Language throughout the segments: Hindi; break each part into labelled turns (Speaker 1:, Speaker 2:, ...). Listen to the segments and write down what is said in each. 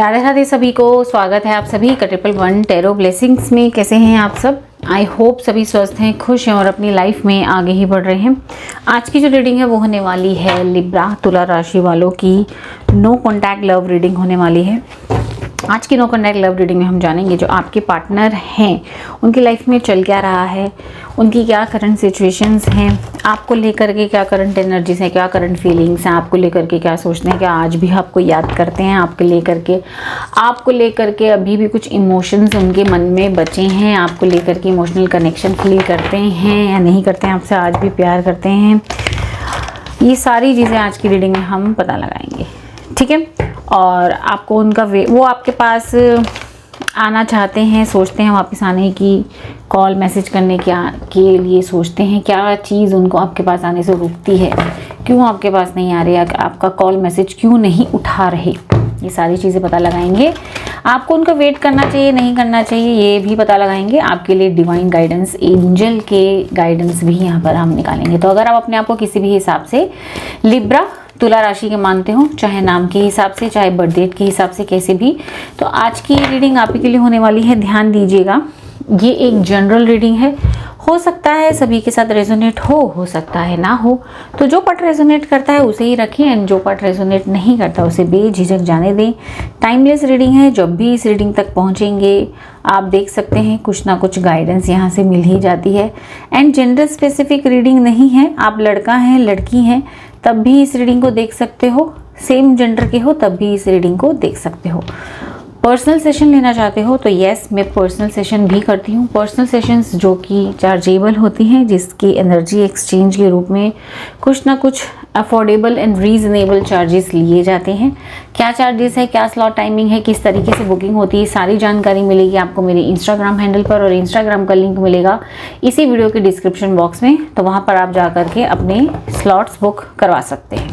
Speaker 1: राधे राधे सभी को, स्वागत है आप सभी का 111 टैरो ब्लेसिंग्स में। कैसे हैं आप सब? आई होप सभी स्वस्थ हैं, खुश हैं और अपनी लाइफ में आगे ही बढ़ रहे हैं। आज की जो रीडिंग है वो होने वाली है लिब्रा तुला राशि वालों की नो कॉन्टैक्ट लव रीडिंग होने वाली है। आज की नो कॉन्टैक्ट लव रीडिंग में हम जानेंगे जो आपके पार्टनर हैं उनकी लाइफ में चल क्या रहा है, उनकी क्या करंट सिचुएशंस हैं, आपको लेकर के क्या करंट एनर्जीज हैं, क्या करंट फीलिंग्स हैं, आपको लेकर के क्या सोचते हैं, क्या आज भी आपको याद करते हैं, आपको लेकर के अभी भी कुछ इमोशंस उनके मन में बचे हैं, आपको लेकर के इमोशनल कनेक्शन फील करते हैं या नहीं करते हैं, आपसे आज भी प्यार करते हैं। ये सारी चीज़ें आज की रीडिंग में हम पता लगाएंगे, ठीक है। और आपको उनका वो आपके पास आना चाहते हैं, सोचते हैं वापस आने की, कॉल मैसेज करने के लिए सोचते हैं। क्या चीज़ उनको आपके पास आने से रोकती है, क्यों आपके पास नहीं आ रहे, आपका कॉल मैसेज क्यों नहीं उठा रहे, ये सारी चीज़ें पता लगाएंगे। आपको उनका वेट करना चाहिए, नहीं करना चाहिए, ये भी पता लगाएंगे। आपके लिए डिवाइन गाइडेंस, एंजल के गाइडेंस भी यहाँ पर हम निकालेंगे। तो अगर आप अपने आप को किसी भी हिसाब से लिब्रा तुला राशि के मानते हो, चाहे नाम के हिसाब से, चाहे बर्थ डेट के हिसाब से, कैसे भी, तो आज की रीडिंग आप ही के लिए होने वाली है। ध्यान दीजिएगा, ये एक जनरल रीडिंग है। हो सकता है सभी के साथ रेजोनेट हो सकता है ना हो, तो जो पार्ट रेजोनेट करता है उसे ही रखें एंड जो पार्ट रेजोनेट नहीं करता उसे बेझिझक जाने दें। टाइमलेस रीडिंग है, जब भी इस रीडिंग तक पहुंचेंगे आप देख सकते हैं कुछ ना कुछ गाइडेंस यहाँ से मिल ही जाती है। एंड जेंडर स्पेसिफिक रीडिंग नहीं है, आप लड़का हैं लड़की हैं तब भी इस रीडिंग को देख सकते हो, सेम जेंडर के हो तब भी इस रीडिंग को देख सकते हो। पर्सनल सेशन लेना चाहते हो तो यस, मैं पर्सनल सेशन भी करती हूँ। पर्सनल सेशंस जो कि चार्जेबल होती हैं, जिसकी एनर्जी एक्सचेंज के रूप में कुछ ना कुछ अफोर्डेबल एंड रीजनेबल चार्जेस लिए जाते हैं। क्या चार्जेस है, क्या स्लॉट टाइमिंग है, किस तरीके से बुकिंग होती है, सारी जानकारी मिलेगी आपको मेरे इंस्टाग्राम हैंडल पर, और इंस्टाग्राम का लिंक मिलेगा इसी वीडियो के डिस्क्रिप्शन बॉक्स में, तो वहाँ पर आप जा करके अपने स्लॉट्स बुक करवा सकते हैं,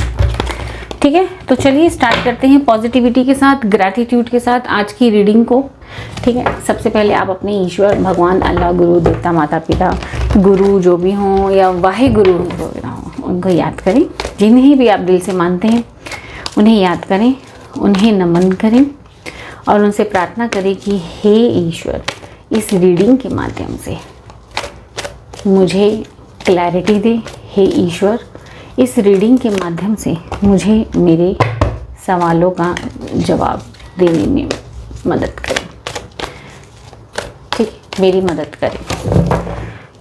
Speaker 1: ठीक है। तो चलिए स्टार्ट करते हैं पॉजिटिविटी के साथ, ग्रैटिट्यूड के साथ आज की रीडिंग को, ठीक है। सबसे पहले आप अपने ईश्वर, भगवान, अल्लाह, गुरु, देवता, माता पिता, गुरु जो भी हों या वाहे गुरु जो भी हों, उनको याद करें। जिन्हें भी आप दिल से मानते हैं उन्हें याद करें, उन्हें नमन करें और उनसे प्रार्थना करें कि हे ईश्वर, इस रीडिंग के माध्यम से मुझे क्लैरिटी दे। हे ईश्वर, इस रीडिंग के माध्यम से मुझे मेरे सवालों का जवाब देने में मदद करें, ठीक, मेरी मदद करें।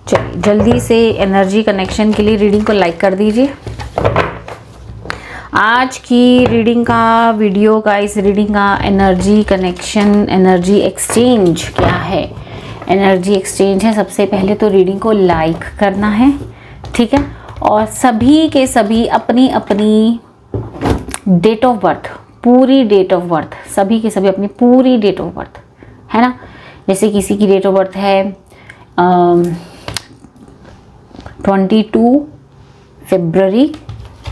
Speaker 1: चलिए जल्दी से एनर्जी कनेक्शन के लिए रीडिंग को लाइक कर दीजिए। आज की रीडिंग का वीडियो का, इस रीडिंग का एनर्जी कनेक्शन, एनर्जी एक्सचेंज क्या है, एनर्जी एक्सचेंज है। सबसे पहले तो रीडिंग को लाइक करना है, ठीक है, और सभी के सभी अपनी अपनी डेट ऑफ बर्थ, पूरी डेट ऑफ बर्थ, सभी के सभी अपनी पूरी डेट ऑफ बर्थ, है ना। जैसे किसी की डेट ऑफ बर्थ है 22 फरवरी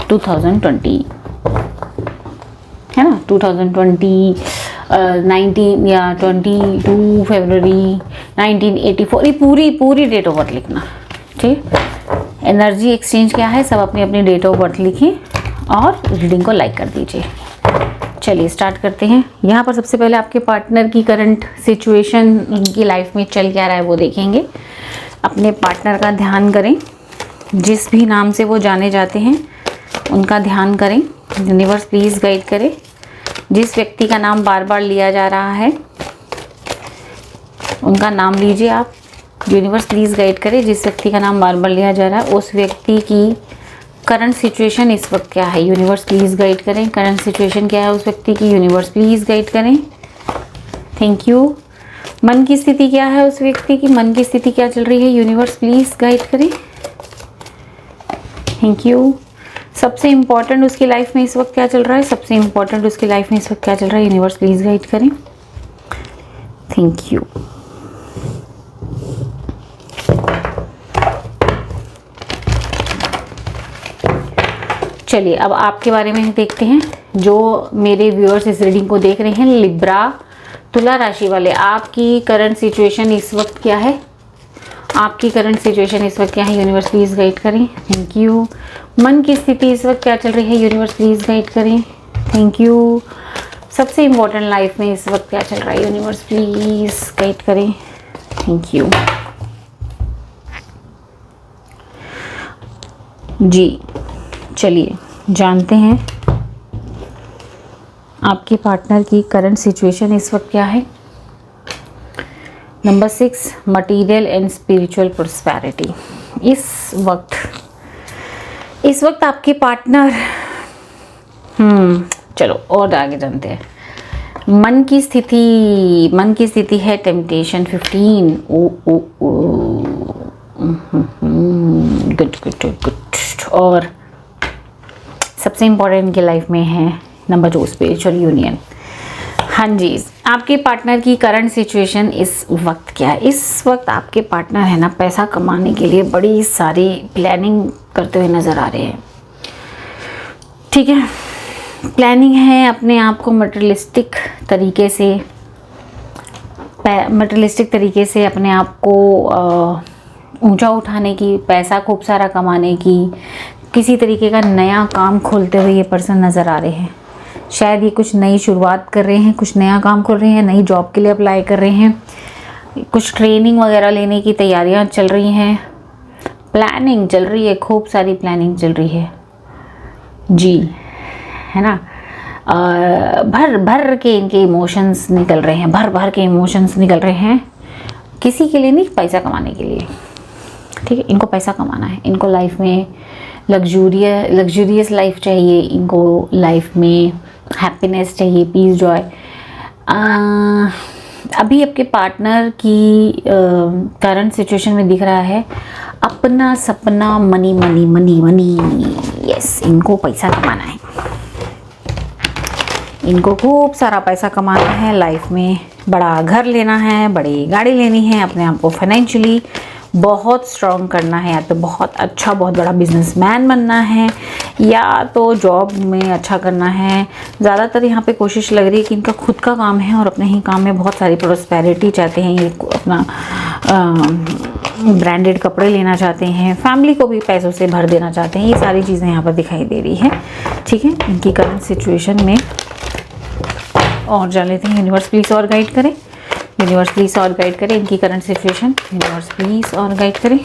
Speaker 1: 2020, है ना, 2020, 19 या 22 फरवरी 1984, ये पूरी डेट ऑफ बर्थ लिखना, ठीक। एनर्जी एक्सचेंज क्या है, सब अपनी अपनी डेट ऑफ बर्थ लिखिए और रीडिंग को लाइक कर दीजिए। चलिए स्टार्ट करते हैं। यहाँ पर सबसे पहले आपके पार्टनर की करंट सिचुएशन, उनकी लाइफ में चल क्या रहा है वो देखेंगे। अपने पार्टनर का ध्यान करें, जिस भी नाम से वो जाने जाते हैं उनका ध्यान करें। यूनिवर्स प्लीज़ गाइड करे। जिस व्यक्ति का नाम बार बार लिया जा रहा है उनका नाम लीजिए आप। यूनिवर्स प्लीज़ गाइड करे, जिस व्यक्ति का नाम बार बार लिया जा रहा है उस व्यक्ति की करंट सिचुएशन इस वक्त क्या है। यूनिवर्स प्लीज़ गाइड करें, करंट सिचुएशन क्या है उस व्यक्ति की। यूनिवर्स प्लीज़ गाइड करें, थैंक यू। मन की स्थिति क्या है उस व्यक्ति की, मन की स्थिति क्या चल रही है, यूनिवर्स प्लीज़ गाइड करें, थैंक यू। सबसे इम्पॉर्टेंट उसकी लाइफ में इस वक्त क्या चल रहा है, सबसे इम्पॉर्टेंट उसकी लाइफ में इस वक्त क्या चल रहा है, यूनिवर्स प्लीज़ गाइड करें, थैंक यू। चलिए अब आपके बारे में देखते हैं। जो मेरे व्यूअर्स इस रीडिंग को देख रहे हैं, लिब्रा तुला राशि वाले, आपकी करंट सिचुएशन इस वक्त क्या है, आपकी करंट सिचुएशन इस वक्त क्या है, यूनिवर्स प्लीज़ गाइड करें, थैंक यू। मन की स्थिति इस वक्त क्या चल रही है, यूनिवर्स प्लीज़ गाइड करें, थैंक यू। सबसे इम्पोर्टेंट लाइफ में इस वक्त क्या चल रहा है, यूनिवर्स प्लीज गाइड करें। थैंक यू जी। चलिए जानते हैं आपके पार्टनर की करंट सिचुएशन इस वक्त क्या है। Number 6, material and spiritual prosperity. इस वक्त आपके पार्टनर चलो और आगे जानते हैं। मन की स्थिति है टेम्पटेशन 15। गुड। और सबसे इम्पोर्टेंट इनके लाइफ में है नंबर 2, स्पिरिचुअल यूनियन। हाँ जी, आपके पार्टनर की करंट सिचुएशन इस वक्त क्या है। इस वक्त आपके पार्टनर है ना, पैसा कमाने के लिए बड़ी सारी प्लानिंग करते हुए नज़र आ रहे हैं। ठीक है, प्लानिंग है अपने आप को मटेरियलिस्टिक तरीके से अपने आप को ऊंचा उठाने की, पैसा खूब सारा कमाने की, किसी तरीके का नया काम खोलते हुए ये पर्सन नज़र आ रहे हैं। शायद ये कुछ नई शुरुआत कर रहे हैं, कुछ नया काम खोल रहे हैं, नई जॉब के लिए अप्लाई कर रहे हैं, कुछ ट्रेनिंग वगैरह लेने की तैयारियां चल रही हैं, प्लानिंग चल रही है, खूब सारी प्लानिंग चल रही है जी, है ना। भर के इनके इमोशंस निकल रहे हैं, भर के इमोशंस निकल रहे हैं। किसी के लिए नहीं, पैसा कमाने के लिए। ठीक है, इनको पैसा कमाना है, इनको लाइफ में लग्जूरियस लाइफ चाहिए, इनको लाइफ में हैप्पीनेस चाहिए, पीस, जॉय। अभी आपके पार्टनर की करंट सिचुएशन में दिख रहा है अपना सपना मनी। यस, इनको पैसा कमाना है, इनको खूब सारा पैसा कमाना है, लाइफ में बड़ा घर लेना है, बड़ी गाड़ी लेनी है, अपने आप को फाइनेंशियली बहुत स्ट्रॉन्ग करना है, या तो बहुत बड़ा बिजनेसमैन बनना है, या तो जॉब में अच्छा करना है। ज़्यादातर यहाँ पे कोशिश लग रही है कि इनका खुद का काम है और अपने ही काम में बहुत सारी प्रोस्पेरिटी चाहते हैं। ये अपना ब्रांडेड कपड़े लेना चाहते हैं, फैमिली को भी पैसों से भर देना चाहते हैं। ये सारी चीज़ें यहाँ पर दिखाई दे रही है। ठीक है, इनकी करंट सिचुएशन में और जान लेते हैं। यूनिवर्स प्लीज़ और गाइड करें, यूनिवर्स प्लीज़ और गाइड करें इनकी करंट सिचुएशन। यूनिवर्स प्लीज़ और गाइड करें।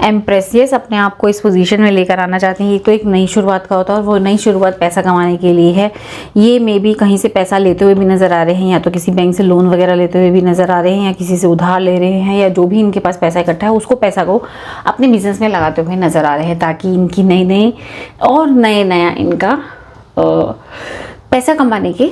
Speaker 1: एम्प्रेस, यस, अपने आप को इस पोजीशन में लेकर आना चाहते हैं। ये तो एक नई शुरुआत का होता है और वो नई शुरुआत पैसा कमाने के लिए है। ये मे बी कहीं से पैसा लेते हुए भी नज़र आ रहे हैं, या तो किसी बैंक से लोन वगैरह लेते हुए भी नज़र आ रहे हैं, या किसी से उधार ले रहे हैं, या जो भी इनके पास पैसा इकट्ठा है उसको पैसा को अपने बिजनेस में लगाते हुए नज़र आ रहे हैं, ताकि इनकी नया इनका पैसा कमाने के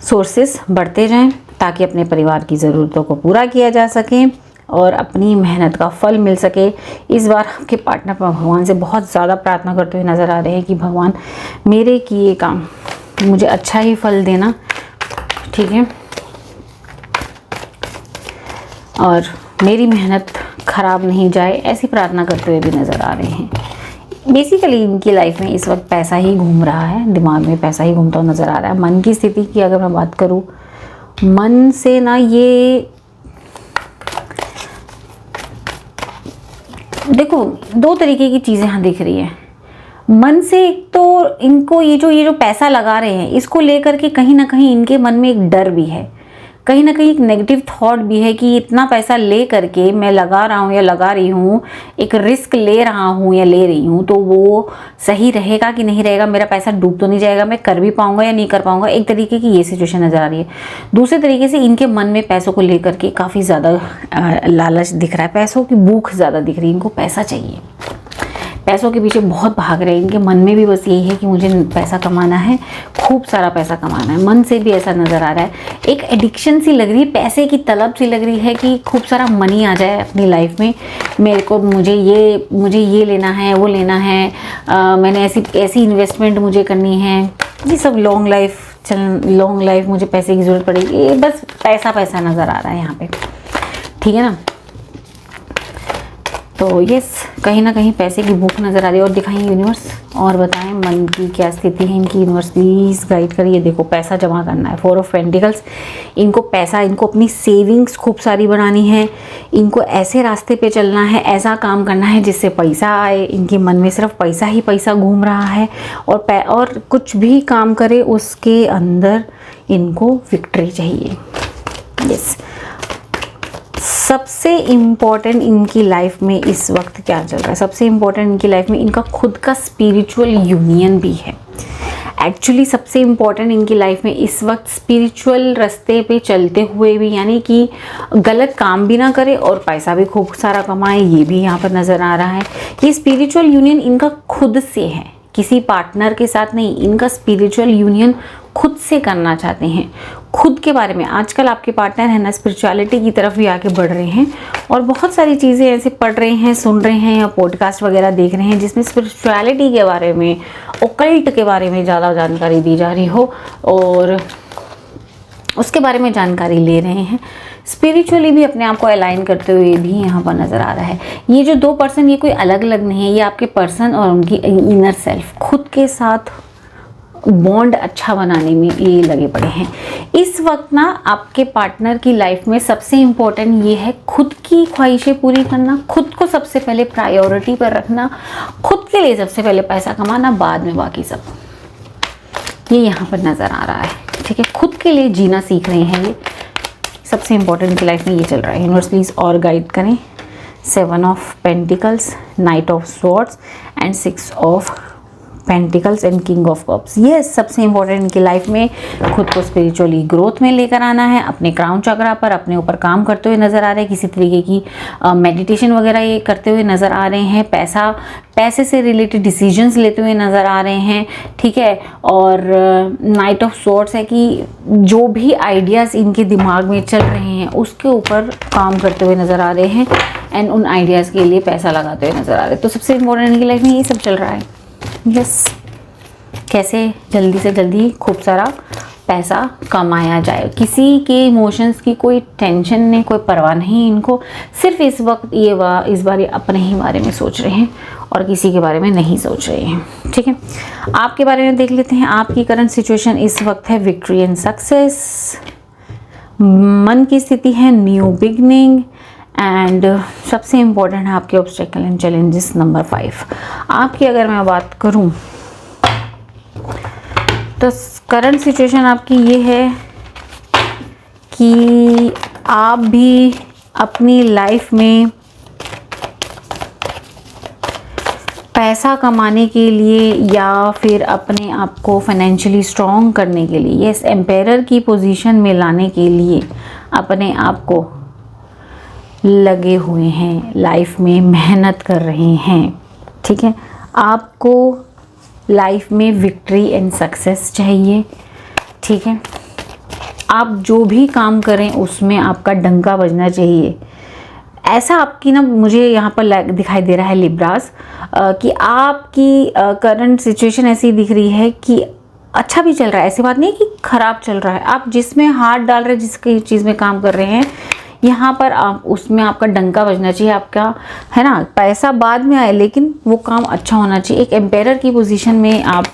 Speaker 1: सोर्सेस बढ़ते जाएं, ताकि अपने परिवार की ज़रूरतों को पूरा किया जा सके और अपनी मेहनत का फल मिल सके। इस बार आपके पार्टनर भगवान से बहुत ज़्यादा प्रार्थना करते हुए नज़र आ रहे हैं कि भगवान मेरे किए काम मुझे अच्छा ही फल देना। ठीक है, और मेरी मेहनत ख़राब नहीं जाए, ऐसी प्रार्थना करते हुए भी नज़र आ रहे हैं। बेसिकली इनकी लाइफ में इस वक्त पैसा ही घूम रहा है, दिमाग में पैसा ही घूमता हुआ नज़र आ रहा है। मन की स्थिति की अगर मैं बात करूँ, मन से ना, ये देखो दो तरीके की चीज़ें यहाँ दिख रही हैं। मन से एक तो इनको ये जो पैसा लगा रहे हैं, इसको लेकर के कहीं ना कहीं इनके मन में एक डर भी है, कहीं ना कहीं एक नेगेटिव थॉट भी है कि इतना पैसा ले करके मैं लगा रहा हूँ या लगा रही हूँ, एक रिस्क ले रहा हूँ या ले रही हूँ, तो वो सही रहेगा कि नहीं रहेगा, मेरा पैसा डूब तो नहीं जाएगा, मैं कर भी पाऊंगा या नहीं कर पाऊंगा। एक तरीके की ये सिचुएशन नज़र आ रही है। दूसरे तरीके से इनके मन में पैसों को लेकर के काफ़ी ज़्यादा लालच दिख रहा है, पैसों की भूख ज़्यादा दिख रही है, इनको पैसा चाहिए, पैसों के पीछे बहुत भाग रहे हैं। इनके मन में भी बस यही है कि मुझे पैसा कमाना है, खूब सारा पैसा कमाना है। मन से भी ऐसा नज़र आ रहा है, एक एडिक्शन सी लग रही है, पैसे की तलब सी लग रही है कि खूब सारा मनी आ जाए अपनी लाइफ में, मेरे को मुझे ये लेना है, वो लेना है, मैंने ऐसी इन्वेस्टमेंट मुझे करनी है। ये सब लॉन्ग लाइफ मुझे पैसे की ज़रूरत पड़ेगी, ये बस पैसा नज़र आ रहा है यहाँ पे। ठीक है ना, तो यस, कहीं ना कहीं पैसे की भूख नज़र आ रही है। और दिखाइए यूनिवर्स, और बताएं मन की क्या स्थिति है इनकी। यूनिवर्स प्लीज़ गाइड करिए। देखो पैसा जमा करना है, 4 ऑफ पेंटिकल्स। इनको पैसा, इनको अपनी सेविंग्स खूब सारी बनानी है। इनको ऐसे रास्ते पे चलना है, ऐसा काम करना है जिससे पैसा आए। इनके मन में सिर्फ पैसा ही पैसा घूम रहा है। और कुछ भी काम करे उसके अंदर इनको विक्ट्री चाहिए। यस, सबसे इम्पॉर्टेंट इनकी लाइफ में इस वक्त क्या चल रहा है? सबसे इम्पॉर्टेंट इनकी लाइफ में इनका खुद का स्पिरिचुअल यूनियन भी है। एक्चुअली सबसे इम्पॉर्टेंट इनकी लाइफ में इस वक्त स्पिरिचुअल रास्ते पे चलते हुए भी, यानी कि गलत काम भी ना करे और पैसा भी खूब सारा कमाए, ये भी यहाँ पर नज़र आ रहा है। ये स्पिरिचुअल यूनियन इनका खुद से है, किसी पार्टनर के साथ नहीं। इनका स्पिरिचुअल यूनियन खुद से करना चाहते हैं, खुद के बारे में। आजकल आपके पार्टनर है ना, स्पिरिचुअलिटी की तरफ भी आगे बढ़ रहे हैं और बहुत सारी चीज़ें ऐसे पढ़ रहे हैं, सुन रहे हैं या पॉडकास्ट वगैरह देख रहे हैं जिसमें स्पिरिचुअलिटी के बारे में, ओकल्ट के बारे में ज़्यादा जानकारी दी जा रही हो और उसके बारे में जानकारी ले रहे हैं। स्पिरिचुअली भी अपने आप को अलाइन करते हुए भी यहाँ पर नज़र आ रहा है। ये जो 2 पर्सन, ये कोई अलग अलग नहीं है, ये आपके पर्सन और उनकी इनर सेल्फ खुद के साथ बॉन्ड अच्छा बनाने में ये लगे पड़े हैं। इस वक्त ना आपके पार्टनर की लाइफ में सबसे इम्पोर्टेंट ये है खुद की ख्वाहिशें पूरी करना, खुद को सबसे पहले प्रायोरिटी पर रखना, खुद के लिए सबसे पहले पैसा कमाना, बाद में बाकी सब। ये यहाँ पर नज़र आ रहा है, ठीक है। खुद के लिए जीना सीख रहे हैं, ये सबसे इम्पोर्टेंट इनकी लाइफ में ये चल रहा है। यूनिवर्स प्लीज़ और गाइड करें। 7 of pentacles, night of swords and 6 of pentacles and king of cups. ये सबसे इम्पोर्टेंट इनकी लाइफ में खुद को स्पिरिचुअली ग्रोथ में लेकर आना है। अपने क्राउन चक्रा पर अपने ऊपर काम करते हुए नज़र आ रहे हैं। किसी तरीके की मेडिटेशन वगैरह ये करते हुए नज़र आ रहे हैं। पैसे से रिलेटेड डिसीजंस लेते हुए नज़र आ रहे हैं, ठीक है। और नाइट ऑफ स्वॉर्ड्स है कि जो भी आइडियाज़ इनके दिमाग में चल रहे हैं उसके ऊपर काम करते हुए नज़र आ रहे हैं एंड उन आइडियाज़ के लिए पैसा लगाते हुए नज़र आ रहे हैं। तो सबसे इम्पोर्टेंट इनकी लाइफ में ये सब चल रहा है। यस, कैसे जल्दी से जल्दी खूब सारा पैसा कमाया जाए। किसी के इमोशंस की कोई टेंशन नहीं, कोई परवाह नहीं इनको। सिर्फ इस वक्त इस बार ये अपने ही बारे में सोच रहे हैं और किसी के बारे में नहीं सोच रहे हैं, ठीक है। आपके बारे में देख लेते हैं। आपकी करंट सिचुएशन इस वक्त है विक्ट्री एंड सक्सेस। मन की स्थिति है न्यू बिगनिंग एंड सबसे इम्पोर्टेंट है आपके ऑब्स्टेकल एंड चैलेंजेस नंबर 5। आपकी अगर मैं बात करूं तो करंट सिचुएशन आपकी ये है कि आप भी अपनी लाइफ में पैसा कमाने के लिए या फिर अपने आप को फाइनेंशियली स्ट्रॉन्ग करने के लिए, यस, एम्पायर की पोजीशन में लाने के लिए अपने आप को लगे हुए हैं, लाइफ में मेहनत कर रहे हैं, ठीक है। आपको लाइफ में विक्ट्री एंड सक्सेस चाहिए, ठीक है। आप जो भी काम करें उसमें आपका डंका बजना चाहिए। ऐसा आपकी ना मुझे यहाँ पर दिखाई दे रहा है लिब्रास कि आपकी करंट सिचुएशन ऐसी दिख रही है कि अच्छा भी चल रहा है, ऐसी बात नहीं है कि ख़राब चल रहा है। आप जिसमें हाथ डाल रहे हैं, जिसकी चीज़ में काम कर रहे हैं, यहाँ पर आप उसमें आपका डंका बजना चाहिए, आपका है ना। पैसा बाद में आए लेकिन वो काम अच्छा होना चाहिए। एक एम्पायर की पोजीशन में आप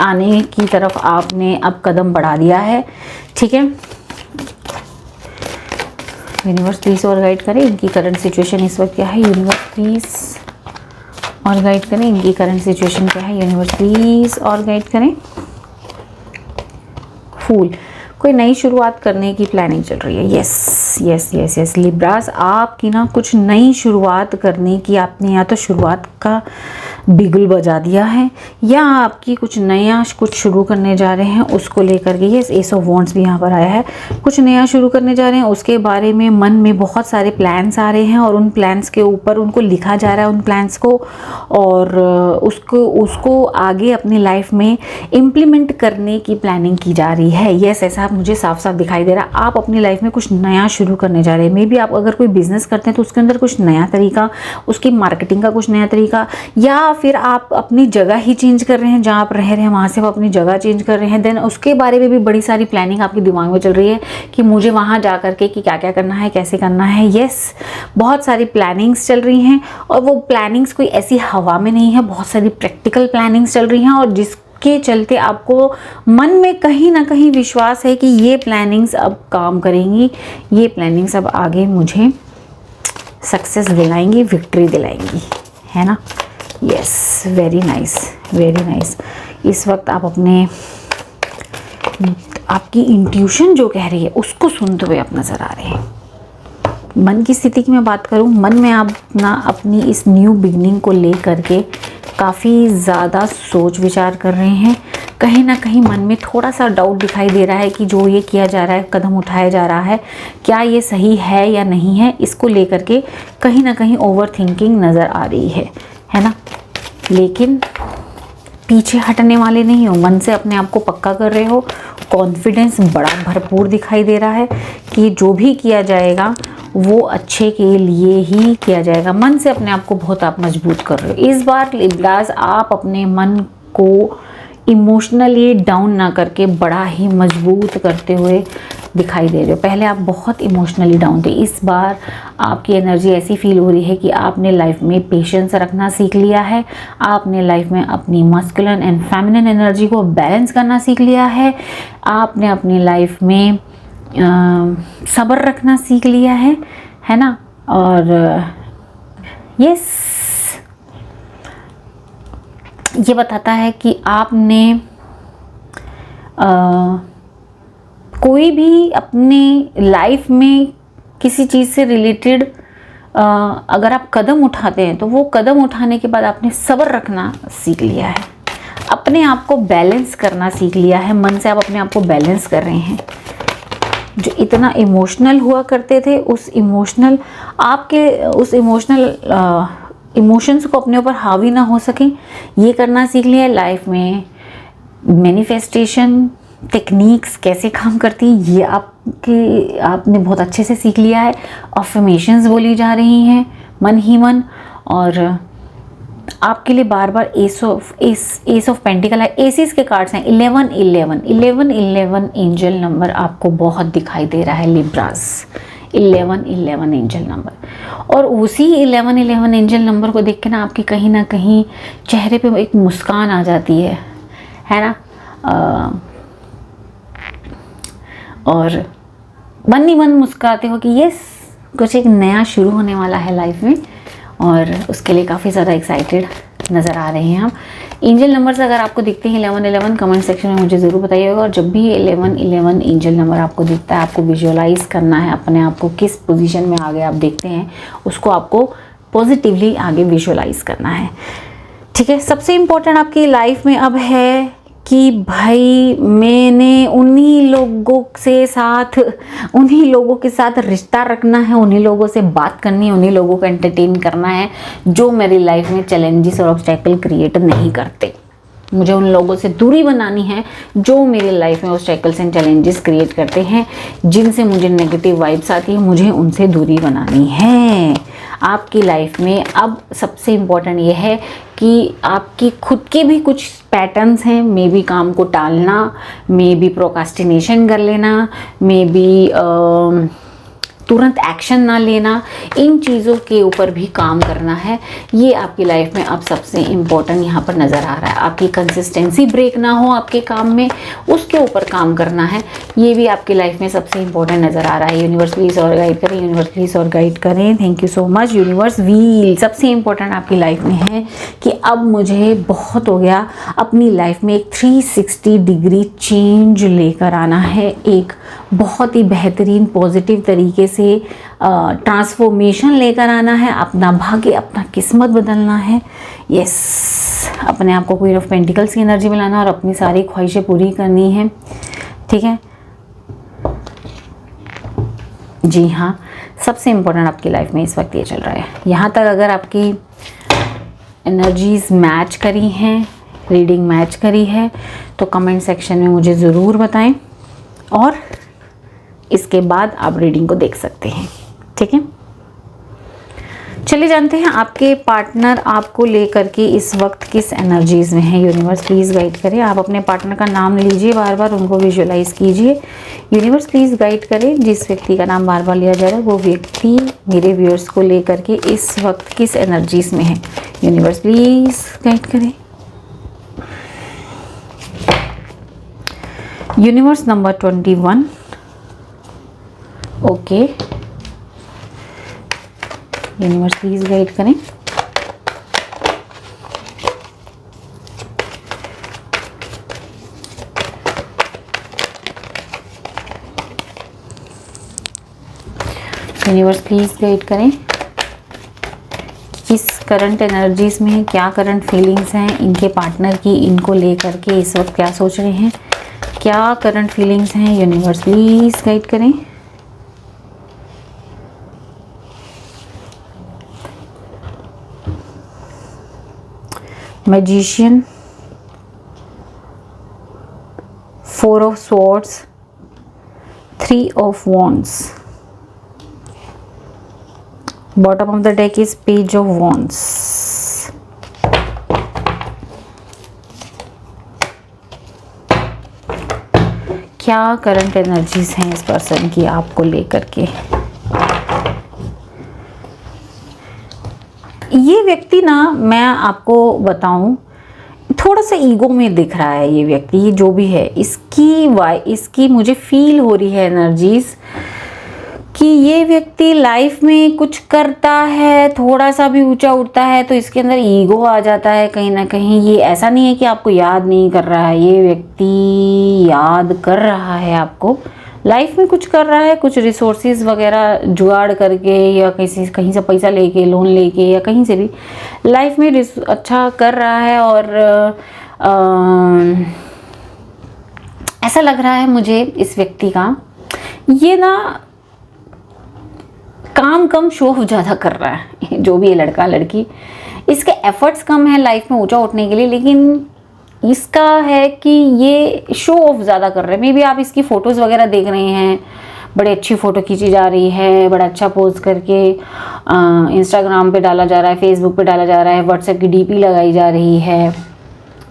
Speaker 1: आने की तरफ आपने अब कदम बढ़ा दिया है, ठीक है। यूनिवर्स प्लीज़ और गाइड करें। इनकी करंट सिचुएशन इस वक्त क्या है? यूनिवर्स प्लीज़ और गाइड करें। इनकी करंट सिचुएशन क्या है? यूनिवर्स प्लीज़ और गाइड करें। फूल, कोई नई शुरुआत करने की प्लानिंग चल रही है। Yes yes yes yes Libras, आपकी ना कुछ नई शुरुआत करने की, आपने या तो शुरुआत का बिगुल बजा दिया है या आपकी कुछ नया कुछ शुरू करने जा रहे हैं उसको लेकर के। यस, एस ऑफ वॉन्ड्स भी यहाँ पर आया है। कुछ नया शुरू करने जा रहे हैं, उसके बारे में मन में बहुत सारे प्लान्स आ रहे हैं और उन प्लान्स के ऊपर उनको लिखा जा रहा है, उन प्लान्स को, और उसको आगे अपनी लाइफ में इम्प्लीमेंट करने की प्लानिंग की जा रही है। यस, ऐसा मुझे साफ साफ दिखाई दे रहा है। आप अपनी लाइफ में कुछ नया शुरू करने जा रहे हैं। मे बी आप अगर कोई बिजनेस करते हैं तो उसके अंदर कुछ नया तरीका, उसकी मार्केटिंग का कुछ नया तरीका, या फिर आप अपनी जगह ही चेंज कर रहे हैं, जहाँ आप रह रहे हैं वहाँ से आप अपनी जगह चेंज कर रहे हैं, देन उसके बारे में भी बड़ी सारी प्लानिंग आपके दिमाग में चल रही है कि मुझे वहाँ जा करके कि क्या क्या करना है, कैसे करना है। यस, बहुत सारी प्लानिंग्स चल रही हैं और वो प्लानिंग्स कोई ऐसी हवा में नहीं है, बहुत सारी प्रैक्टिकल प्लानिंग्स चल रही हैं और जिसके चलते आपको मन में कहीं ना कहीं विश्वास है कि ये प्लानिंग्स अब काम करेंगी, ये प्लानिंग्स अब आगे मुझे सक्सेस दिलाएंगी, विक्ट्री दिलाएंगी, है ना। Yes, very nice, very nice. इस वक्त आप आपकी इंट्यूशन जो कह रही है उसको सुनते हुए आप नज़र आ रहे हैं। मन की स्थिति की मैं बात करूं, मन में आप अपनी इस न्यू बिगनिंग को ले करके काफ़ी ज़्यादा सोच विचार कर रहे हैं। कहीं ना कहीं मन में थोड़ा सा डाउट दिखाई दे रहा है कि जो ये किया जा रहा है, कदम उठाया जा रहा है, क्या ये सही है या नहीं है, इसको लेकर के कहीं ना कहीं ओवर थिंकिंग नज़र आ रही है ना। लेकिन पीछे हटने वाले नहीं हो, मन से अपने आप को पक्का कर रहे हो। कॉन्फिडेंस बड़ा भरपूर दिखाई दे रहा है कि जो भी किया जाएगा वो अच्छे के लिए ही किया जाएगा। मन से अपने आप को बहुत आप मजबूत कर रहे हो। इस बार लिब्रास आप अपने मन को इमोशनली डाउन ना करके बड़ा ही मजबूत करते हुए दिखाई दे रहे हो। पहले आप बहुत इमोशनली डाउन थे, इस बार आपकी एनर्जी ऐसी फील हो रही है कि आपने लाइफ में पेशेंस रखना सीख लिया है, आपने लाइफ में अपनी मस्कुलिन एंड फेमिनिन एनर्जी को बैलेंस करना सीख लिया है, आपने अपनी लाइफ में सब्र रखना सीख लिया है ना। और यस, ये बताता है कि आपने कोई भी अपने लाइफ में किसी चीज़ से रिलेटेड अगर आप कदम उठाते हैं तो वो कदम उठाने के बाद आपने सब्र रखना सीख लिया है, अपने आप को बैलेंस करना सीख लिया है। मन से आप अपने आप को बैलेंस कर रहे हैं। जो इतना इमोशनल हुआ करते थे, उस इमोशनल इमोशंस को अपने ऊपर हावी ना हो सके, ये करना सीख लिया है। लाइफ में मैनिफेस्टेशन टेक्निक्स कैसे काम करती हैं ये आपने बहुत अच्छे से सीख लिया है। अफर्मेशंस बोली जा रही हैं मन ही मन, और आपके लिए बार बार एस ऑफ पेंटिकल है। एसिस के कार्ड्स हैं 11 एंजल नंबर आपको बहुत दिखाई दे रहा है लिब्रास। 11 एंजल नंबर, और उसी 11 एंजल नंबर को देख के ना आपकी कहीं ना कहीं चेहरे पे एक मुस्कान आ जाती है ना। और मन ही मन मुस्कुराते हो कि यस, कुछ एक नया शुरू होने वाला है लाइफ में, और उसके लिए काफ़ी ज़्यादा एक्साइटेड नज़र आ रहे हैं हम। एंजल नंबर्स अगर आपको दिखते हैं 11 कमेंट सेक्शन में मुझे ज़रूर बताइएगा। और जब भी 11 एंजल नंबर आपको दिखता है, आपको विजुअलाइज करना है अपने आप को किस पोजीशन में आगे आप देखते हैं, उसको आपको पॉजिटिवली आगे विजुअलाइज करना है, ठीक है। सबसे इम्पोर्टेंट आपकी लाइफ में अब है कि भाई मैंने उन्हीं लोगों के साथ रिश्ता रखना है, उन्हीं लोगों से बात करनी है, उन्हीं लोगों को एंटरटेन करना है जो मेरी लाइफ में चैलेंजेस और ऑब्स्टेकल क्रिएट नहीं करते। मुझे उन लोगों से दूरी बनानी है जो मेरी लाइफ में ऑब्स्टेकल्स एंड चैलेंजेस क्रिएट करते हैं, जिनसे मुझे नेगेटिव वाइब्स आती है, मुझे उनसे दूरी बनानी है। आपकी लाइफ में अब सबसे इम्पोर्टेंट ये है कि आपकी खुद के भी कुछ पैटर्न्स हैं, मे बी काम को टालना, मे बी प्रोकास्टिनेशन कर लेना, मे बी तुरंत एक्शन ना लेना, इन चीज़ों के ऊपर भी काम करना है। ये आपकी लाइफ में अब सबसे इम्पोर्टेंट यहाँ पर नज़र आ रहा है। आपकी कंसिस्टेंसी ब्रेक ना हो आपके काम में, उसके ऊपर काम करना है, ये भी आपकी लाइफ में सबसे इम्पोर्टेंट नज़र आ रहा है। यूनिवर्स प्लीज़ और गाइड करें, यूनिवर्स प्लीज़ और गाइड करें। Thank you so much universe. Wheel सबसे इम्पोर्टेंट आपकी लाइफ में है कि अब मुझे बहुत हो गया, अपनी लाइफ में एक 360 डिग्री चेंज लेकर आना है, एक बहुत ही बेहतरीन पॉजिटिव तरीके से ट्रांसफॉर्मेशन लेकर आना है, अपना भाग्य, अपना किस्मत बदलना है। यस, अपने आप को क्वीन ऑफ पेंटिकल्स की एनर्जी में लाना और अपनी सारी ख्वाहिशें पूरी करनी है, ठीक है जी हाँ। सबसे इम्पोर्टेंट आपकी लाइफ में इस वक्त ये चल रहा है। यहाँ तक अगर आपकी एनर्जीज मैच करी हैं, रीडिंग मैच करी है, तो कमेंट सेक्शन में मुझे ज़रूर बताएं, और इसके बाद आप रीडिंग को देख सकते हैं, ठीक है। चलिए जानते हैं आपके पार्टनर आपको लेकर के इस वक्त किस एनर्जीज में है। यूनिवर्स प्लीज़ गाइड करें। आप अपने पार्टनर का नाम लीजिए, बार बार उनको विजुअलाइज कीजिए। यूनिवर्स प्लीज़ गाइड करें। जिस व्यक्ति का नाम बार बार लिया जा रहा है वो व्यक्ति मेरे व्यूअर्स को लेकर के इस वक्त किस एनर्जीज में है। यूनिवर्स प्लीज़ गाइड करें। Universe number 21। Okay, universe please guide करें। यूनिवर्स प्लीज गाइड करें। किस करंट एनर्जीज में है, क्या करंट फीलिंग्स हैं इनके पार्टनर की, इनको लेकर के इस वक्त क्या सोच रहे हैं, क्या करंट फीलिंग्स हैं। यूनिवर्स प्लीज गाइड करें। Magician, 4 of swords, 3 of wands. Bottom of the deck is page of wands. क्या करंट एनर्जीज हैं इस पर्सन की आपको लेकर के। ये व्यक्ति ना, मैं आपको बताऊं, थोड़ा सा ईगो में दिख रहा है ये व्यक्ति। ये जो भी है इसकी मुझे फील हो रही है एनर्जीज कि ये व्यक्ति लाइफ में कुछ करता है, थोड़ा सा भी ऊंचा उठता है तो इसके अंदर ईगो आ जाता है कहीं ना कहीं। ये ऐसा नहीं है कि आपको याद नहीं कर रहा है, ये व्यक्ति याद कर रहा है आपको। लाइफ में कुछ कर रहा है, कुछ रिसोर्सेज वगैरह जुगाड़ करके या कहीं से पैसा लेके, लोन लेके या कहीं से भी लाइफ में अच्छा कर रहा है। और ऐसा लग रहा है मुझे इस व्यक्ति का, ये ना काम कम, शो ऑफ ज़्यादा कर रहा है। जो भी है लड़का लड़की, इसके एफर्ट्स कम है लाइफ में ऊंचा उठने के लिए, लेकिन इसका है कि ये शो ऑफ ज़्यादा कर रहे हैं। मे बी आप इसकी फ़ोटोज़ वगैरह देख रहे हैं, बड़ी अच्छी फ़ोटो खींची जा रही है, बड़ा अच्छा पोज करके इंस्टाग्राम पे डाला जा रहा है, फेसबुक पे डाला जा रहा है, व्हाट्सएप की डीपी लगाई जा रही है,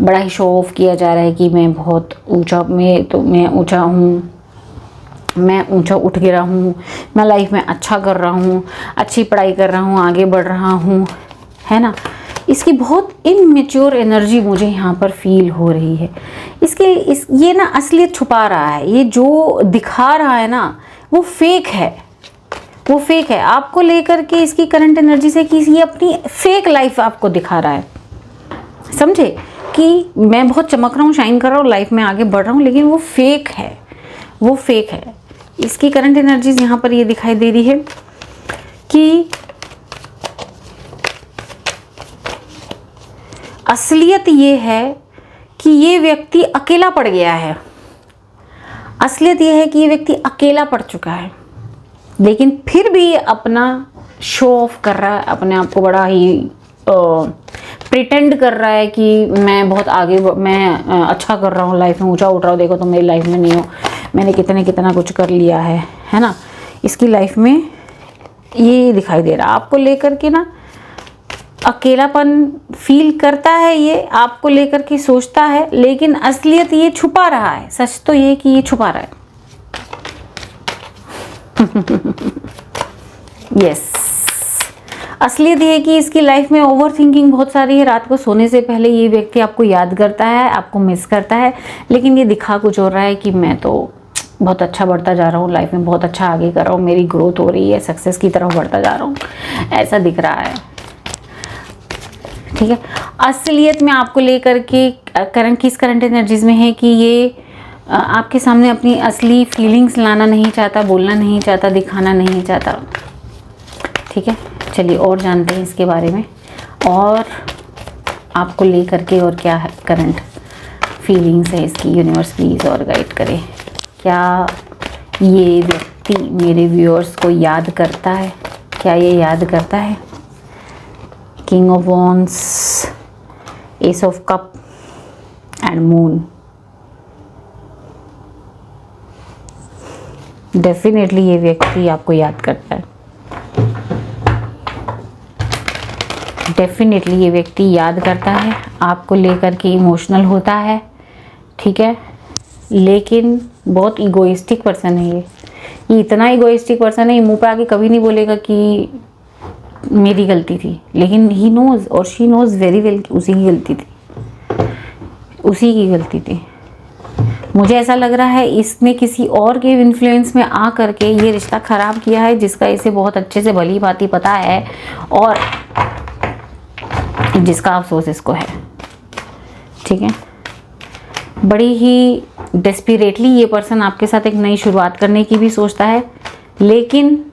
Speaker 1: बड़ा ही शो ऑफ किया जा रहा है कि मैं बहुत ऊंचा, मैं ऊंचा हूँ, मैं ऊंचा उठ गिरा हूँ, मैं लाइफ में अच्छा कर रहा हूँ, अच्छी पढ़ाई कर रहा हूँ, आगे बढ़ रहा हूँ, है ना। इसकी बहुत इमेच्योर एनर्जी मुझे यहाँ पर फील हो रही है। ये ना असलियत छुपा रहा है, ये जो दिखा रहा है ना वो फेक है, वो फेक है। आपको लेकर के इसकी करंट एनर्जी से कि ये अपनी फेक लाइफ आपको दिखा रहा है, समझे, कि मैं बहुत चमक रहा हूँ, शाइन कर रहा हूँ, लाइफ में आगे बढ़ रहा हूँ, लेकिन वो फेक है, वो फेक है। इसकी करंट एनर्जीज यहाँ पर ये दिखाई दे रही है कि असलियत ये है कि ये व्यक्ति अकेला पड़ गया है। असलियत ये है कि ये व्यक्ति अकेला पड़ चुका है, लेकिन फिर भी ये अपना शो ऑफ कर रहा है, अपने आप को बड़ा ही प्रिटेंड कर रहा है कि मैं बहुत आगे, मैं अच्छा कर रहा हूँ, लाइफ में ऊंचा उठ रहा हूँ, देखो तो मेरी लाइफ में नहीं हो, मैंने कितना कुछ कर लिया है ना। इसकी लाइफ में ये दिखाई दे रहा है आपको लेकर के ना, अकेलापन फील करता है, ये आपको लेकर के सोचता है, लेकिन असलियत ये छुपा रहा है। सच तो ये कि ये छुपा रहा है। यस, असलियत ये है कि इसकी लाइफ में ओवर थिंकिंग बहुत सारी है। रात को सोने से पहले ये व्यक्ति आपको याद करता है, आपको मिस करता है, लेकिन ये दिखा कुछ और रहा है कि मैं तो बहुत अच्छा बढ़ता जा रहा हूँ, लाइफ में बहुत अच्छा आगे कर रहा हूँ, मेरी ग्रोथ हो रही है, सक्सेस की तरफ बढ़ता जा रहा हूँ, ऐसा दिख रहा है। ठीक है, असलियत में आपको लेकर के करंट एनर्जीज में है कि ये आपके सामने अपनी असली फीलिंग्स लाना नहीं चाहता, बोलना नहीं चाहता, दिखाना नहीं चाहता। ठीक है, चलिए और जानते हैं इसके बारे में, और आपको लेकर के और क्या करंट फीलिंग्स है इसकी। यूनिवर्स प्लीज़ और गाइड करें। क्या ये व्यक्ति मेरे व्यूअर्स को याद करता है? क्या ये याद करता है? King of wands, S of cup and moon. Definitely ये व्यक्ति आपको याद करता है। डेफिनेटली ये व्यक्ति याद करता है, आपको लेकर के इमोशनल होता है, ठीक है, लेकिन बहुत इगोइस्टिक पर्सन है ये इतना इगोइस्टिक पर्सन है, ये मुंह पे आके कभी नहीं बोलेगा कि मेरी गलती थी, लेकिन ही नोज और शी नोज वेरी वेल उसी की गलती थी, उसी की गलती थी। मुझे ऐसा लग रहा है इसने किसी और के इन्फ्लुएंस में आ करके ये रिश्ता ख़राब किया है, जिसका इसे बहुत अच्छे से भली भांति पता है और जिसका अफसोस इसको है, ठीक है। बड़ी ही डेस्परेटली ये पर्सन आपके साथ एक नई शुरुआत करने की भी सोचता है, लेकिन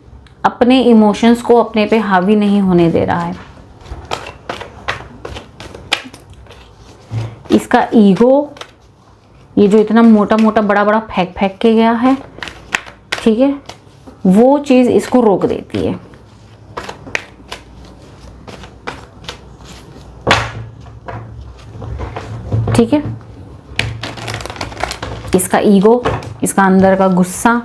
Speaker 1: अपने इमोशंस को अपने पे हावी नहीं होने दे रहा है। इसका ईगो, ये जो इतना मोटा मोटा बड़ा बड़ा फेंक फेंक के गया है, ठीक है, वो चीज़ इसको रोक देती है। ठीक है, इसका ईगो, इसका अंदर का गुस्सा,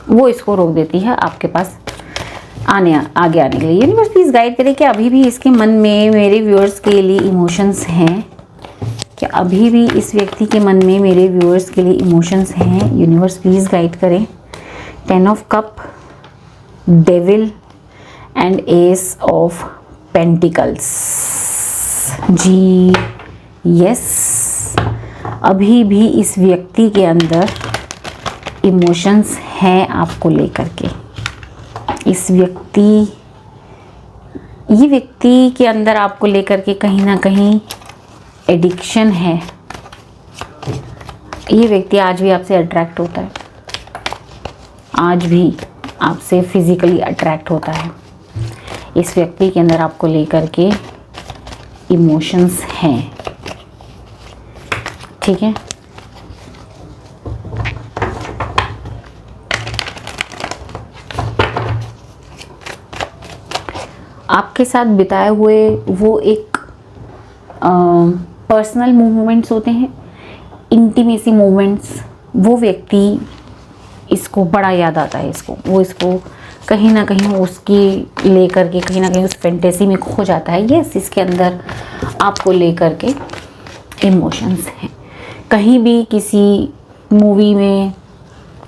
Speaker 1: वो इसको रोक देती है आपके पास आगे आने के लिए। यूनिवर्स प्लीज गाइड करें कि अभी भी इसके मन में मेरे व्यूअर्स के लिए इमोशंस हैं, क्या अभी भी इस व्यक्ति के मन में मेरे व्यूअर्स के लिए इमोशंस हैं? यूनिवर्स प्लीज गाइड करें। 10 of cup, devil and ace of pentacles. जी यस, अभी भी इस व्यक्ति के अंदर इमोशंस हैं आपको लेकर के। ये व्यक्ति के अंदर आपको लेकर के कहीं ना कहीं एडिक्शन है। ये व्यक्ति आज भी आपसे अट्रैक्ट होता है, आज भी आपसे फिजिकली अट्रैक्ट होता है। इस व्यक्ति के अंदर आपको लेकर के इमोशंस हैं, ठीक है। आपके साथ बिताए हुए वो एक पर्सनल मूवमेंट्स होते हैं, इंटीमेसी मूवमेंट्स, वो व्यक्ति इसको बड़ा याद आता है। वो इसको कहीं ना कहीं उसकी लेकर के कहीं ना कहीं उस फैंटेसी में खो जाता है। यस, इसके अंदर आपको लेकर के इमोशंस हैं। कहीं भी किसी मूवी में,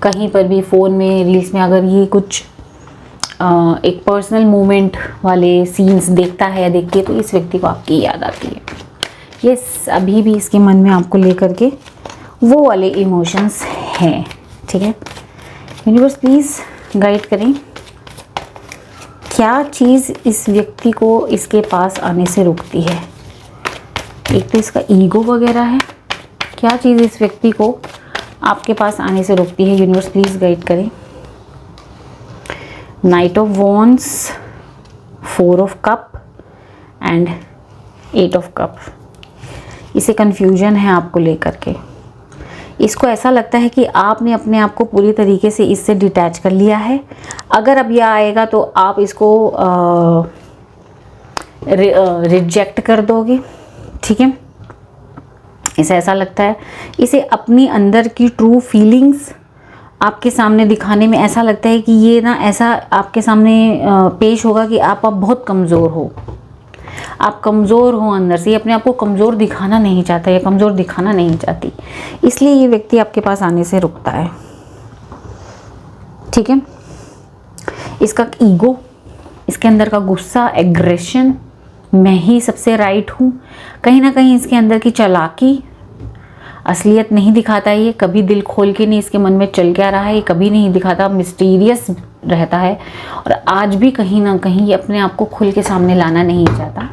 Speaker 1: कहीं पर भी, फ़ोन में, रील्स में अगर ये कुछ एक पर्सनल मोमेंट वाले सीन्स देखता है या देखती है तो इस व्यक्ति को आपकी याद आती है। यस, अभी भी इसके मन में आपको लेकर के वो वाले इमोशंस हैं, ठीक है। यूनिवर्स प्लीज़ गाइड करें, क्या चीज़ इस व्यक्ति को इसके पास आने से रोकती है? एक तो इसका ईगो वगैरह है, क्या चीज़ इस व्यक्ति को आपके पास आने से रोकती है? यूनिवर्स प्लीज़ गाइड करें। Night of wands, 4 of cup and 8 of cup. इसे कन्फ्यूजन है आपको लेकर के। इसको ऐसा लगता है कि आपने अपने आप को पूरी तरीके से इससे डिटैच कर लिया है। अगर अब यह आएगा तो आप इसको रिजेक्ट कर दोगे, ठीक है। इसे ऐसा लगता है, इसे अपनी अंदर की ट्रू फीलिंग्स आपके सामने दिखाने में ऐसा लगता है कि ये ना ऐसा आपके सामने पेश होगा कि आप बहुत कमज़ोर हो, आप कमज़ोर हो अंदर से। ये अपने आप को कमज़ोर दिखाना नहीं चाहता या कमज़ोर दिखाना नहीं चाहती, इसलिए ये व्यक्ति आपके पास आने से रुकता है, ठीक है। इसका ईगो, इसके अंदर का गुस्सा, एग्रेशन, मैं ही सबसे राइट हूँ, कहीं ना कहीं इसके अंदर की चालाकी, असलियत नहीं दिखाता है। ये कभी दिल खोल के नहीं इसके मन में चल क्या रहा है ये कभी नहीं दिखाता, मिस्टीरियस रहता है। और आज भी कहीं ना कहीं ये अपने आप को खुल के सामने लाना नहीं चाहता।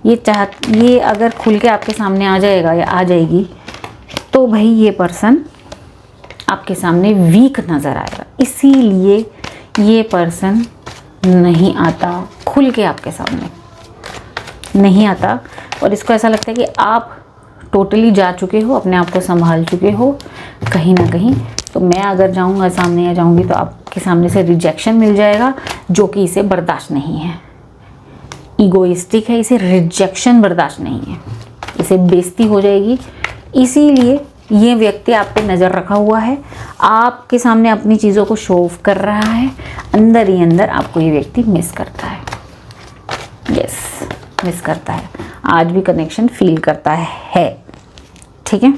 Speaker 1: ये अगर खुल के आपके सामने आ जाएगा या आ जाएगी तो भाई ये पर्सन आपके सामने वीक नज़र आएगा, इसीलिए ये पर्सन नहीं आता खुल के आपके सामने, नहीं आता। और इसको ऐसा लगता है कि आप टोटली जा चुके हो, अपने आप को संभाल चुके हो कहीं ना कहीं। तो मैं अगर जाऊंगा सामने या जाऊंगी तो आपके सामने से रिजेक्शन मिल जाएगा, जो कि इसे बर्दाश्त नहीं है। ईगोइस्टिक है, इसे रिजेक्शन बर्दाश्त नहीं है, इसे बेइज्जती हो जाएगी। इसीलिए ये व्यक्ति आप पे नज़र रखा हुआ है, आपके सामने अपनी चीज़ों को शो ऑफ कर रहा है। अंदर ही अंदर आपको ये व्यक्ति मिस करता है, मिस करता है, आज भी कनेक्शन फील करता है। ठीक है,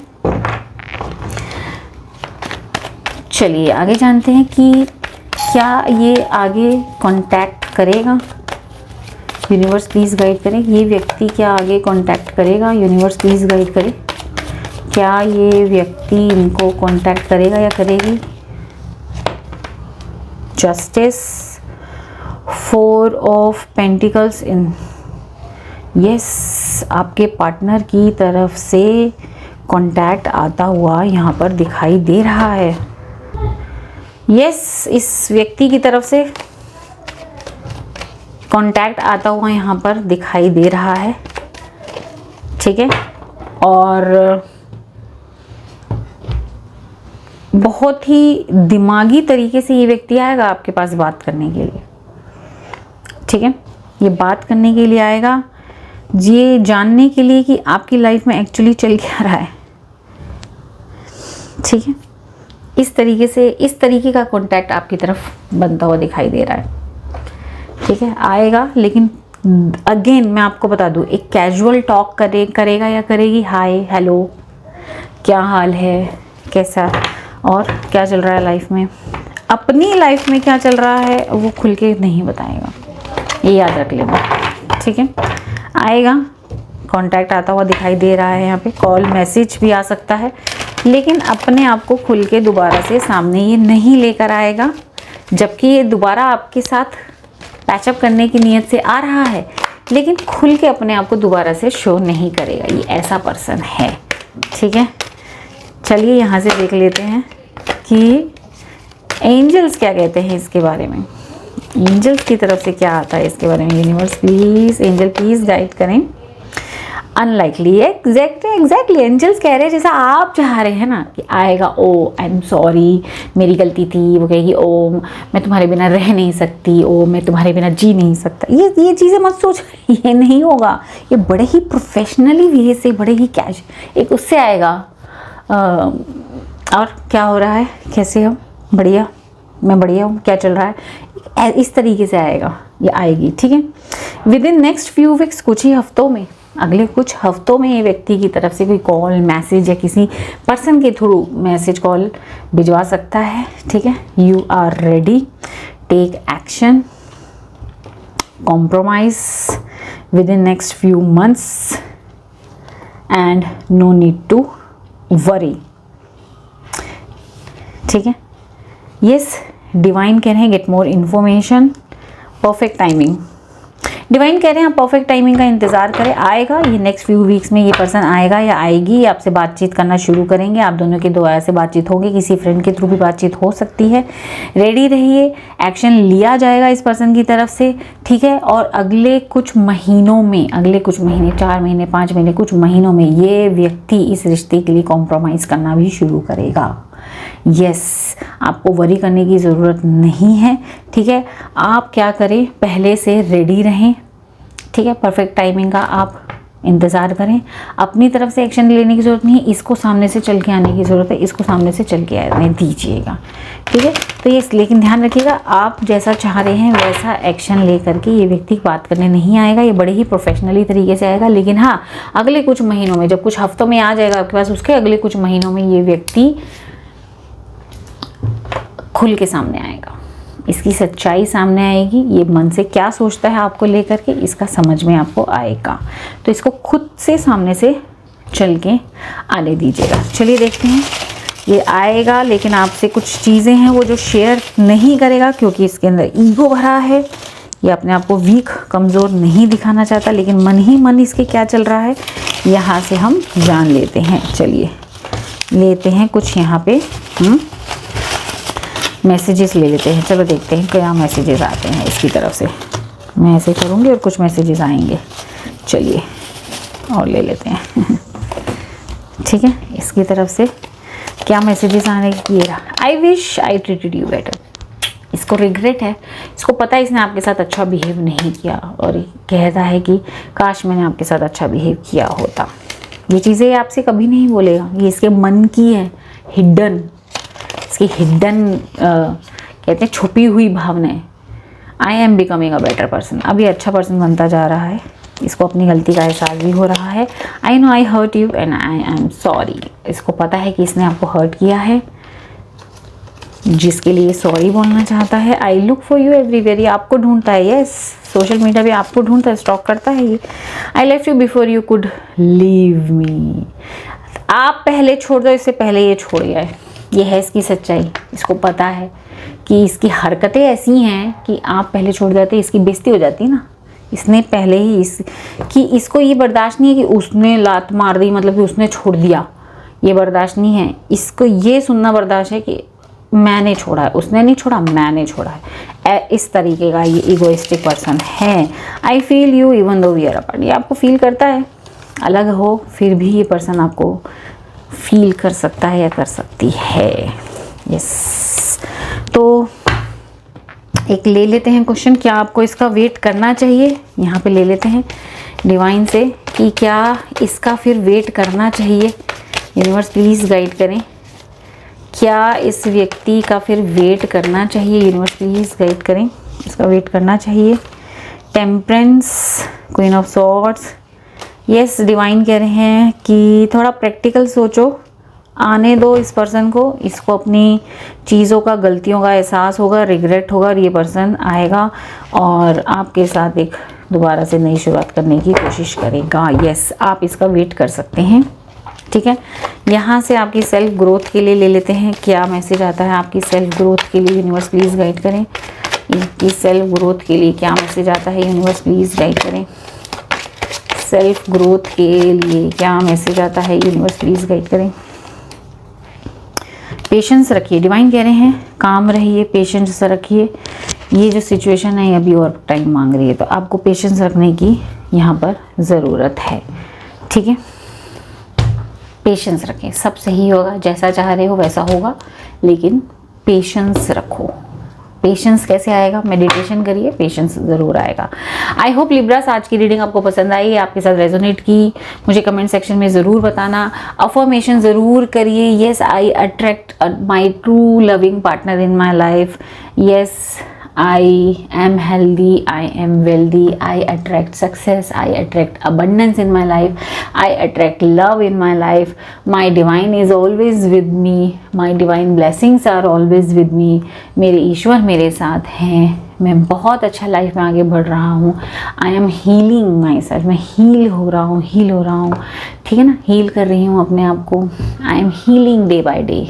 Speaker 1: चलिए आगे जानते हैं कि क्या ये आगे कांटेक्ट करेगा। यूनिवर्स प्लीज़ गाइड करें, ये व्यक्ति क्या आगे कांटेक्ट करेगा। यूनिवर्स प्लीज़ गाइड करें, क्या ये व्यक्ति इनको कांटेक्ट करेगा या करेगी। Justice, 4 of pentacles in, yes आपके पार्टनर की तरफ से कांटेक्ट आता हुआ यहाँ पर दिखाई दे रहा है। यस इस व्यक्ति की तरफ से कांटेक्ट आता हुआ यहाँ पर दिखाई दे रहा है। ठीक है, और बहुत ही दिमागी तरीके से ये व्यक्ति आएगा आपके पास बात करने के लिए। ठीक है, ये बात करने के लिए आएगा, ये जानने के लिए कि आपकी लाइफ में एक्चुअली चल क्या रहा है। ठीक है, इस तरीके से, इस तरीके का कांटेक्ट आपकी तरफ बनता हुआ दिखाई दे रहा है। ठीक है, आएगा, लेकिन अगेन मैं आपको बता दूं, एक कैजुअल टॉक करेगा या करेगी। हाय, हेलो, क्या हाल है, कैसा, और क्या चल रहा है लाइफ में। अपनी लाइफ में क्या चल रहा है वो खुल के नहीं बताएगा, ये याद रख लेना। ठीक है, आएगा, कांटेक्ट आता हुआ दिखाई दे रहा है। यहाँ पे कॉल मैसेज भी आ सकता है, लेकिन अपने आप को खुल के दोबारा से सामने ये नहीं लेकर आएगा। जबकि ये दोबारा आपके साथ पैचअप करने की नीयत से आ रहा है, लेकिन खुल के अपने आप को दोबारा से शो नहीं करेगा। ये ऐसा पर्सन है। ठीक है, चलिए यहाँ से देख लेते हैं कि एंजल्स क्या कहते हैं इसके बारे में। एंजल्स की तरफ से क्या आता है इसके बारे में। Universe please, angel please guide करें। अनलाइकली, एग्जैक्टली एंजल्स कह रहे हैं जैसा आप चाह रहे हैं ना कि आएगा। ओ आई एम सॉरी, मेरी गलती थी। वो कहेगी ओ मैं तुम्हारे बिना रह नहीं सकती, ओ मैं तुम्हारे बिना जी नहीं सकता। ये चीज़ें मत सोच, ये नहीं होगा। ये बड़े ही प्रोफेशनली वे से, बड़े ही कैश एक उससे आएगा। और क्या हो रहा है, कैसे हो, बढ़िया, मैं बढ़िया हूँ, क्या चल रहा है, इस तरीके से आएगा, ये आएगी। ठीक है, with in next few weeks, कुछ ही हफ्तों में, अगले कुछ हफ्तों में ये व्यक्ति की तरफ से कोई कॉल, मैसेज या किसी पर्सन के थ्रू मैसेज, कॉल भिजवा सकता है। ठीक है, you are ready, take action, compromise with in next few months and no need to worry. ठीक है, यस डिवाइन कह रहे हैं get more information, perfect timing. Divine कह रहे हैं आप परफेक्ट टाइमिंग का इंतज़ार करें, आएगा। ये नेक्स्ट फ्यू वीक्स में ये पर्सन आएगा या आएगी, आपसे बातचीत करना शुरू करेंगे। आप दोनों की दुआ से बातचीत होगी, किसी फ्रेंड के थ्रू भी बातचीत हो सकती है। रेडी रहिए, एक्शन लिया जाएगा इस पर्सन की तरफ से। ठीक है, और अगले कुछ महीनों में, अगले कुछ महीने, 4 महीने, 5 महीने, कुछ महीनों में ये व्यक्ति इस रिश्ते के लिए कॉम्प्रोमाइज़ करना भी शुरू करेगा। यस, आपको वरी करने की ज़रूरत नहीं है। ठीक है, आप क्या करें, पहले से रेडी रहें। ठीक है, परफेक्ट टाइमिंग का आप इंतज़ार करें। अपनी तरफ से एक्शन लेने की ज़रूरत नहीं है, इसको सामने से चल के आने की ज़रूरत है, इसको सामने से चल के आने दीजिएगा। ठीक है, तो ये लेकिन ध्यान रखिएगा, आप जैसा चाह रहे हैं वैसा एक्शन ले करके ये व्यक्ति बात करने नहीं आएगा। ये बड़े ही प्रोफेशनली तरीके से आएगा, लेकिन हाँ अगले कुछ महीनों में, जब कुछ हफ्तों में आ जाएगा आपके पास, उसके अगले कुछ महीनों में ये व्यक्ति खुल के सामने आएगा, इसकी सच्चाई सामने आएगी। ये मन से क्या सोचता है आपको लेकर के, इसका समझ में आपको आएगा। तो इसको खुद से सामने से चल के आने दीजिएगा। चलिए देखते हैं, ये आएगा, लेकिन आपसे कुछ चीज़ें हैं वो जो शेयर नहीं करेगा, क्योंकि इसके अंदर ईगो भरा है। ये अपने आप को वीक, कमज़ोर नहीं दिखाना चाहता, लेकिन मन ही मन इसके क्या चल रहा है यहाँ से हम जान लेते हैं। चलिए लेते हैं कुछ यहाँ पे मैसेजेस ले लेते हैं। चलो देखते हैं क्या मैसेजेस आते हैं इसकी तरफ से। मैं ऐसे करूँगी और कुछ मैसेजेस आएंगे। चलिए और ले लेते हैं। ठीक है, इसकी तरफ से क्या मैसेजेस आने की। I wish I treated you better. इसको रिग्रेट है, इसको पता है इसने आपके साथ अच्छा बिहेव नहीं किया, और कहता है कि काश मैंने आपके साथ अच्छा बिहेव किया होता। ये चीज़ें आपसे कभी नहीं बोलेगा, ये इसके मन की है, हिडन, इसकी हिडन कहते हैं छुपी हुई भावनाएं। I am becoming a better person. अब ये अच्छा पर्सन बनता जा रहा है। इसको अपनी गलती का एहसास भी हो रहा है। I know I hurt you and I am sorry. इसको पता है कि इसने आपको हर्ट किया है, जिसके लिए सॉरी बोलना चाहता है। I look for you everywhere, ये आपको ढूंढता है। यस, सोशल मीडिया पे आपको ढूंढता है, स्टॉक करता है ये। I left you before you could leave me, आप पहले छोड़ दो, इससे पहले ये छोड़ गया है। ये है इसकी सच्चाई। इसको पता है कि इसकी हरकतें ऐसी हैं कि आप पहले छोड़ जाते, इसकी बेइज्जती हो जाती ना। इसने पहले ही कि इसको ये बर्दाश्त नहीं है कि उसने लात मार दी, मतलब कि उसने छोड़ दिया, ये बर्दाश्त नहीं है। इसको ये सुनना बर्दाश्त है कि मैंने छोड़ा है, उसने नहीं छोड़ा, मैंने छोड़ा है। इस तरीके का ये इगोइस्टिक पर्सन है। I feel you even though we are apart, ये आपको फील करता है, अलग हो फिर भी ये पर्सन आपको फील कर सकता है या कर सकती है। यस, तो एक ले लेते हैं क्वेश्चन, क्या आपको इसका वेट करना चाहिए? यहाँ पे ले लेते हैं डिवाइन से कि क्या इसका फिर वेट करना चाहिए। यूनिवर्स प्लीज़ गाइड करें, क्या इस व्यक्ति का फिर वेट करना चाहिए? यूनिवर्स प्लीज़ गाइड करें, इसका वेट करना चाहिए। Temperance, queen of swords. Yes, divine कह रहे हैं कि थोड़ा प्रैक्टिकल सोचो, आने दो इस पर्सन को, इसको अपनी चीज़ों का, गलतियों का एहसास होगा, रिग्रेट होगा और ये पर्सन आएगा और आपके साथ एक दोबारा से नई शुरुआत करने की कोशिश करेगा। यस, आप इसका वेट कर सकते हैं। ठीक है, यहाँ से आपकी सेल्फ ग्रोथ के लिए ले लेते हैं, क्या मैसेज आता है आपकी सेल्फ ग्रोथ के लिए? यूनिवर्स प्लीज़ गाइड करें, इनकी सेल्फ ग्रोथ के लिए क्या मैसेज आता है? यूनिवर्स प्लीज़ गाइड करें, सेल्फ ग्रोथ के लिए क्या मैसेज आता है? यूनिवर्स प्लीज़ गाइड करें। पेशेंस रखिए, डिवाइन कह रहे हैं काम रहिए, पेशेंस रखिए। ये जो सिचुएशन है अभी और टाइम मांग रही है, तो आपको पेशेंस रखने की यहाँ पर ज़रूरत है। ठीक है, पेशेंस रखें, सब सही होगा, जैसा चाह रहे हो वैसा होगा, लेकिन पेशेंस रखो। पेशेंस कैसे आएगा? मेडिटेशन करिए, पेशेंस ज़रूर आएगा। आई होप लिब्रास आज की रीडिंग आपको पसंद आई, आपके साथ रेजोनेट की, मुझे कमेंट सेक्शन में ज़रूर बताना। अफर्मेशन ज़रूर करिए, yes I attract my true loving partner in my life, yes I am healthy, I am wealthy, I attract success, I attract abundance in my life, I attract love in my life, my divine is always with me, my divine blessings are always with me, मेरे ईश्वर मेरे साथ हैं, मैं बहुत अच्छा लाइफ में आगे बढ़ रहा हूँ। I am healing my self, मैं हील हो रहा हूँ, ठीक है ना, हील कर रही हूँ अपने आप को। I am healing day by day.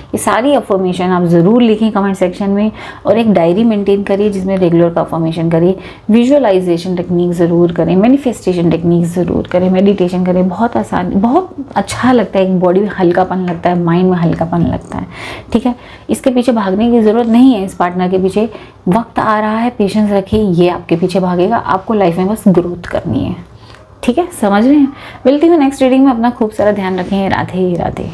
Speaker 1: ये सारी अफर्मेशन आप ज़रूर लिखें कमेंट सेक्शन में, और एक डायरी मेंटेन करिए जिसमें रेगुलर का अफर्मेशन करिए। विजुअलाइजेशन टेक्निक ज़रूर करें, मैनिफेस्टेशन टेक्निक ज़रूर करें, मेडिटेशन करें। बहुत आसान, बहुत अच्छा लगता है, एक बॉडी में हल्कापन लगता है, माइंड में हल्कापन लगता है। ठीक है, इसके पीछे भागने की ज़रूरत नहीं है। इस पार्टनर के पीछे वक्त आ रहा है, पेशेंस रखिए, ये आपके पीछे भागेगा। आपको लाइफ में बस ग्रोथ करनी है। ठीक है, समझ रहे हैं? मिलती हूँ नेक्स्ट रीडिंग में। अपना खूब सारा ध्यान रखें। राधे राधे।